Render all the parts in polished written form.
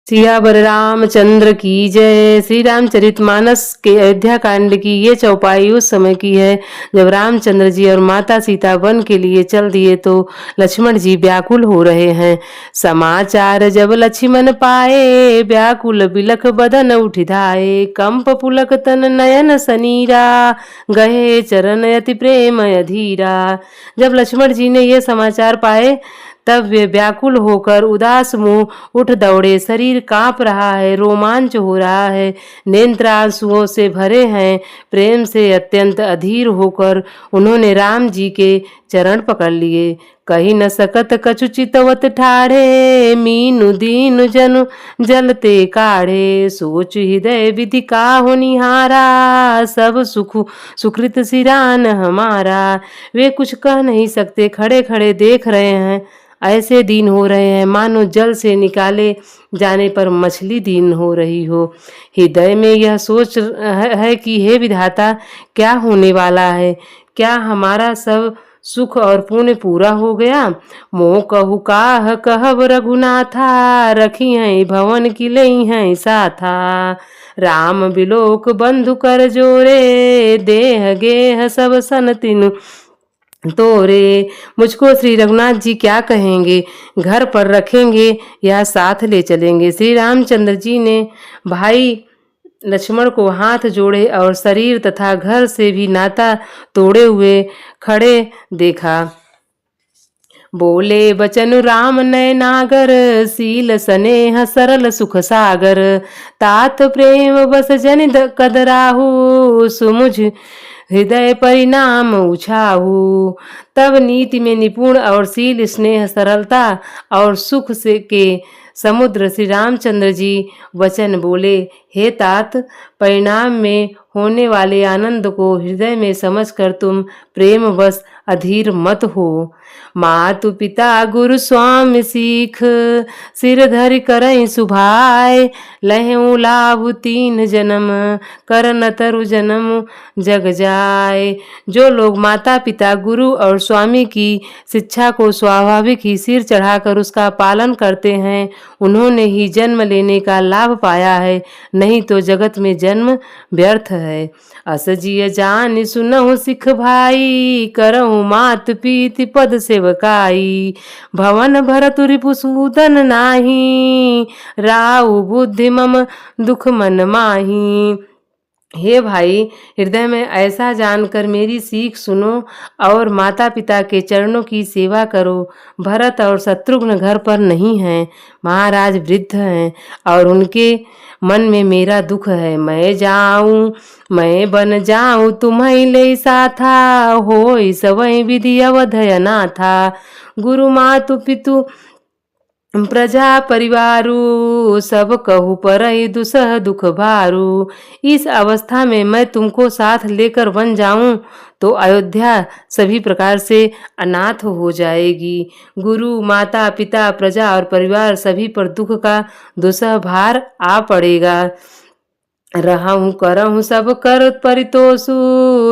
सियावर रामचंद्र की जय। श्री रामचरितमानस के अयोध्या कांड की ये चौपाई उस समय की है जब रामचंद्र जी और माता सीता वन के लिए चल दिए तो लक्ष्मण जी व्याकुल हो रहे हैं। समाचार जब लक्ष्मण पाए, व्याकुल बिलख बदन उठ धाये। कंप पुलक तन नयन सनीरा, गहे चरण अति प्रेम अधीरा। जब लक्ष्मण जी ने ये समाचार पाए तब वे व्याकुल होकर उदास मुंह उठ दौड़े। शरीर कांप रहा है, रोमांच हो रहा है, नेत्र आंसुओं से भरे हैं। प्रेम से अत्यंत अधीर होकर उन्होंने राम जी के चरण पकड़ लिए। कही न सकत कछु चितवत ठाढ़े, मीनु दीनु जनु जलते काढ़े। सोच हृदय विधि काहु निहारा, सब सुख सुकृत सिरान हमारा। वे कुछ कह नहीं सकते, खड़े खड़े देख रहे हैं। ऐसे दीन हो रहे हैं मानो जल से निकाले जाने पर मछली दीन हो रही हो। हृदय में यह सोच है कि हे विधाता, क्या होने वाला है? क्या हमारा सब सुख और पुण्य पूरा हो गया? मोह कहु काह कहब रघुनाथा, रखी हैं भवन की लई हैं साथा। राम बिलोक बंधु कर जोरे, देह गेह सब सन तिनु तोरे। मुझको श्री रघुनाथ जी क्या कहेंगे? घर पर रखेंगे या साथ ले चलेंगे? श्री रामचंद्र जी ने भाई लक्ष्मण को हाथ जोड़े और शरीर तथा घर से भी नाता तोड़े हुए खड़े देखा। बोले बचन राम नयनागर, सील स्नेह सरल सुख सागर। तात प्रेम बस जन कदराहु, सुमुझ हृदय परिणाम उछाहू। तब नीति में निपुण और शील स्नेह सरलता और सुख से के समुद्र श्री रामचंद्र जी वचन बोले, हे तात, परिणाम में होने वाले आनंद को हृदय में समझकर तुम प्रेमवश अधीर मत हो। मातु पिता गुरु स्वामी सीख, सिर धरि करई सुभाय। लहऊ लाभ तीन जन्म, करन तरु जन्म जग जाय। जो लोग माता पिता गुरु और स्वामी की शिक्षा को स्वाभाविक ही सिर चढ़ाकर उसका पालन करते हैं, उन्होंने ही जन्म लेने का लाभ पाया है, नहीं तो जगत में जन्म व्यर्थ है। अस जिय जान सुनहु सिख भाई, करहु मात पीति पद सेवकाई। भवन भरतु रिपुसूदन नाही, राउ बुद्धि मम दुख मन माही। हे भाई, हृदय में ऐसा जानकर मेरी सीख सुनो और माता पिता के चरणों की सेवा करो। भरत और शत्रुघ्न घर पर नहीं हैं, महाराज वृद्ध हैं और उनके मन में मेरा दुख है। मैं जाऊं, मैं बन जाऊं तुम्हें ले साथा, होई सवै विधि अवधय नाथा। गुरु मातु पितु प्रजा परिवारू, सब कहु परई दुसह दुख भारू। इस अवस्था में मैं तुमको साथ लेकर वन जाऊं तो अयोध्या सभी प्रकार से अनाथ हो जाएगी। गुरु माता पिता प्रजा और परिवार सभी पर दुख का दुसह भार आ पड़ेगा। रहूं करहूं सब कर परितोषु,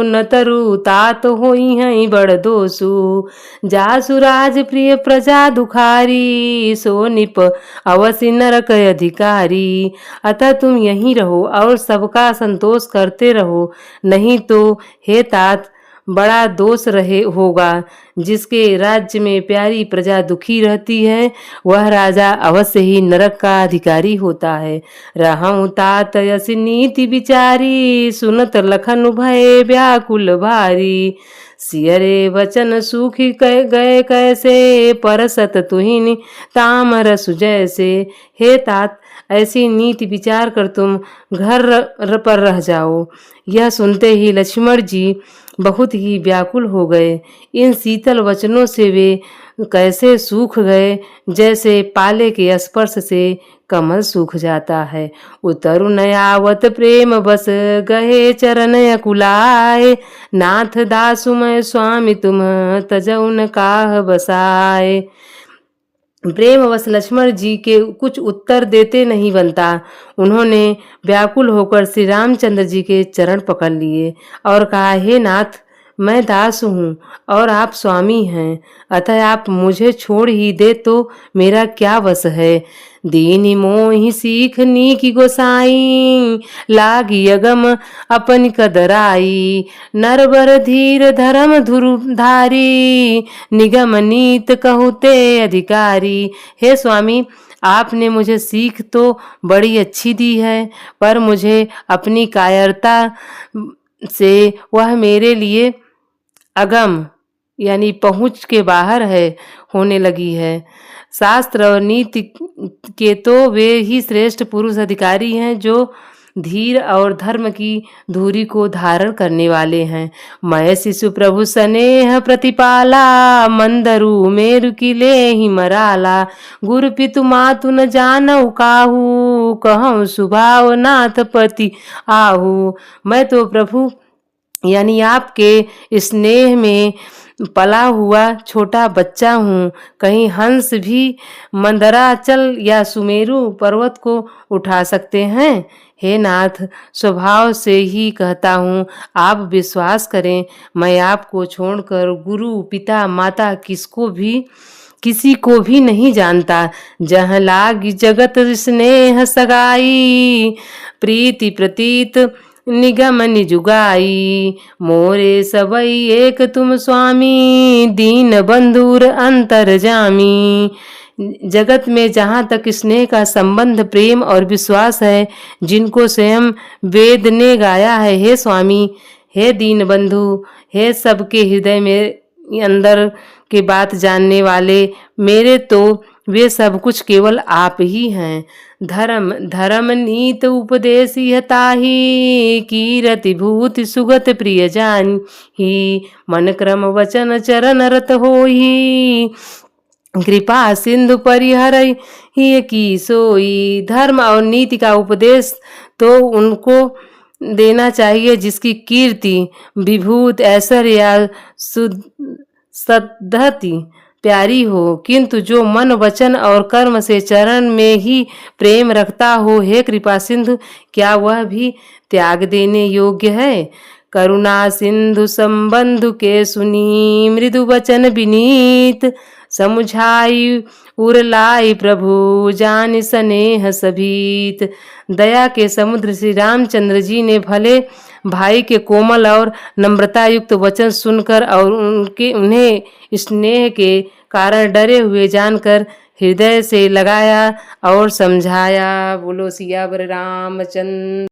न तरु तात होई हैं बड़ दोषु। जासु राज प्रिय प्रजा दुखारी, सो निप अवसि नरक अधिकारी। अतः तुम यहीं रहो और सबका संतोष करते रहो, नहीं तो हे तात बड़ा दोष रहे होगा। जिसके राज्य में प्यारी प्रजा दुखी रहती है, वह राजा अवश्य ही नरक का अधिकारी होता है। रहूं तात यस नीति विचारी, सुनत लखन भय व्याकुल भारी। सियरे वचन सूखी गए कैसे, परसत तुहिन तामर सुजैसे। हे तात, ऐसी नीति विचार कर तुम घर पर रह जाओ। यह सुनते ही लक्ष्मण जी बहुत ही व्याकुल हो गए। इन शीतल वचनों से वे कैसे सूख गए, जैसे पाले के स्पर्श से कमल सूख जाता है। उतरु नयावत प्रेम बस, गहे चरण अकुलाय। नाथ दासु मैं स्वामी तुम, तजौ न काह बसाए। प्रेमवश लक्ष्मण जी के कुछ उत्तर देते नहीं बनता। उन्होंने व्याकुल होकर श्री रामचंद्र जी के चरण पकड़ लिए और कहा, हे नाथ, मैं दास हूँ और आप स्वामी हैं, अतः आप मुझे छोड़ ही दे तो मेरा क्या वश है। दीनी मोहि सीखनी की गोसाई, लागी अगम अपन कदराई। नरबर धीर धर्म धुरधारी, निगम नीत कहते अधिकारी। हे स्वामी, आपने मुझे सीख तो बड़ी अच्छी दी है, पर मुझे अपनी कायरता से वह मेरे लिए अगम यानी पहुँच के बाहर है होने लगी है। शास्त्र और नीति के तो वे ही श्रेष्ठ पुरुष अधिकारी हैं जो धीर और धर्म की धुरी को धारण करने वाले हैं। मैं शिशु प्रभु स्नेह प्रतिपाला, मंदरु मेरु की लेहि मराला। गुरु पितु मातु न जानऊ काहू, कहूँ सुभाव नाथ पति आहू। मैं तो प्रभु यानी आपके स्नेह में पला हुआ छोटा बच्चा हूँ। कहीं हंस भी मंदराचल या सुमेरु पर्वत को उठा सकते हैं। हे नाथ, स्वभाव से ही कहता हूँ, आप विश्वास करें, मैं आपको छोड़कर गुरु पिता माता किसी को भी नहीं जानता। जहाँ लाग जगत स्नेह सगाई, प्रीति प्रतीत निगम निजुगाई। मोरे सबई एक तुम स्वामी, दीन बंधुर अंतर जामी। जगत में जहाँ तक स्नेह का संबंध, प्रेम और विश्वास है, जिनको स्वयं वेद ने गाया है, हे स्वामी, हे दीन बंधु, हे सबके हृदय में अंदर के बात जानने वाले, मेरे तो वे सब कुछ केवल आप ही हैं। धर्म नीत उपदेश ताही, कीरति भूति सुगत प्रिय जानी। मन क्रम वचन चरण रत होई, कृपा सिंधु परिहर ही की सोई। धर्म और नीति का उपदेश तो उनको देना चाहिए जिसकी कीर्ति, विभूत, ऐश्वर्य या सद्धति प्यारी हो, किंतु जो मन वचन और कर्म से चरण में ही प्रेम रखता हो, हे कृपा सिंधु, क्या वह भी त्याग देने योग्य है? करुणा सिंधु संबंधु के सुनी, मृदु वचन विनीत समुझाई उरलाई प्रभु, जान स्नेह सभीत। दया के समुद्र श्री रामचंद्र जी ने भले भाई के कोमल और नम्रता युक्त वचन सुनकर और उन्हें स्नेह के कारण डरे हुए जानकर हृदय से लगाया और समझाया। बोलो सियावर रामचंद्र।